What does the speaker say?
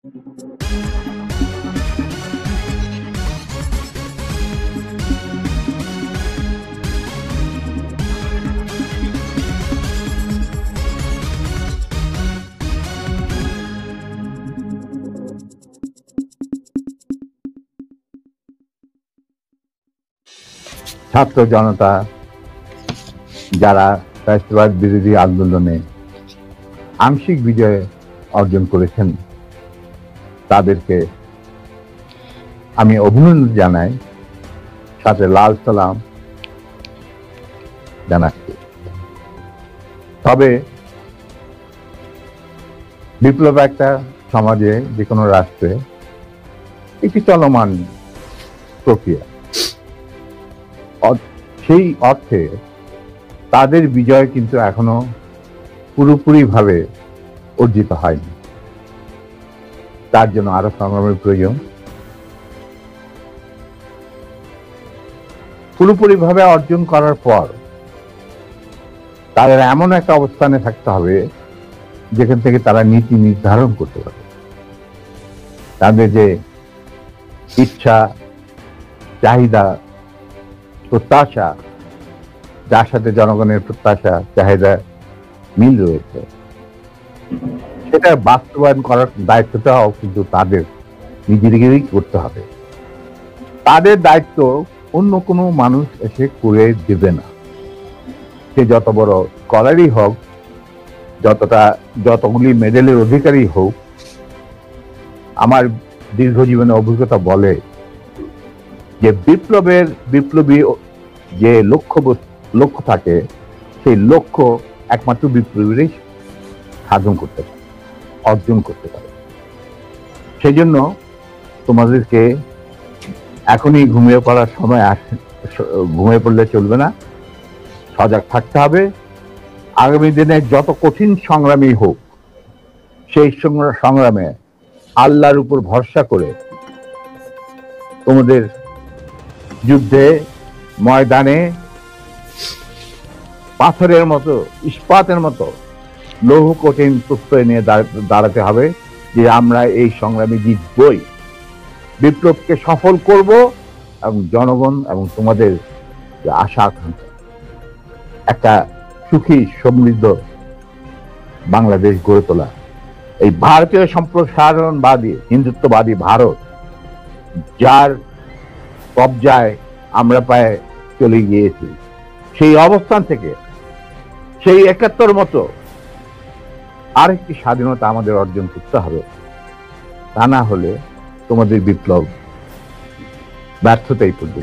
ছাত্র জনতা যারা ফ্যাসিবাদ বিরোধী আন্দোলনে আংশিক বিজয় অর্জন করেছেন তাদেরকে আমি অভিনন্দন জানাই, সাথে লাল সালাম জানাচ্ছি। তবে বিপ্লব একটা সমাজে, যে কোনো রাষ্ট্রে একটি চলমান প্রক্রিয়া। সেই অর্থে তাদের বিজয় কিন্তু এখনো পুরোপুরিভাবে অর্জিত হয়নি। তার জন্য আরো সংগ্রামের প্রয়োজন। পুরোপুরিভাবে অর্জন করার পর তাদের এমন একটা অবস্থানে থাকতে হবে যেখান থেকে তারা নীতি নির্ধারণ করতে পারে। তাদের যে ইচ্ছা, চাহিদা, প্রত্যাশা, যার সাথে জনগণের প্রত্যাশা চাহিদা মিল রয়েছে, সেটা বাস্তবায়ন করার দায়িত্বটাও কিন্তু তাদের নিজেদেরই করতে হবে। তাদের দায়িত্ব অন্য কোনো মানুষ এসে করে দেবে না। সে যত বড় স্কলারই হোক, যতগুলি মেডেলের অধিকারী হোক, আমার দীর্ঘ জীবনের অভিজ্ঞতা বলে যে বিপ্লবী যে লক্ষ্য থাকে, সেই লক্ষ্য একমাত্র বিপ্লবীরাই অর্জন করতে পারে। সেই জন্য তোমাদেরকে এখনই ঘুমিয়ে পড়ার সময় ঘুমিয়ে পড়লে চলবে না, সজাগ থাকতে হবে। আগামী দিনে যত কঠিন সংগ্রামী হোক, সেই সংগ্রামে আল্লাহর উপর ভরসা করে তোমাদের যুদ্ধে ময়দানে পাথরের মতো, ইস্পাতের মতো লৌহ কঠিন প্রত্যয় নিয়ে দাঁড়াতে হবে যে আমরা এই সংগ্রামে জিতবই, বিপ্লবকে সফল করব এবং জনগণ এবং তোমাদের যে আশা আকাঙ্ক্ষা, একটা সুখী সমৃদ্ধ বাংলাদেশ গড়ে তোলা। এই ভারতীয় সম্প্রসারণবাদী হিন্দুত্ববাদী ভারত, যার কবজায় আমরা প্রায় চলে গিয়েছি, সেই অবস্থান থেকে সেই ৭১ মতো আরেকটি স্বাধীনতা আমাদের অর্জন করতে হবে। তা না হলে তোমাদের বিপ্লব ব্যর্থতাই পড়বে।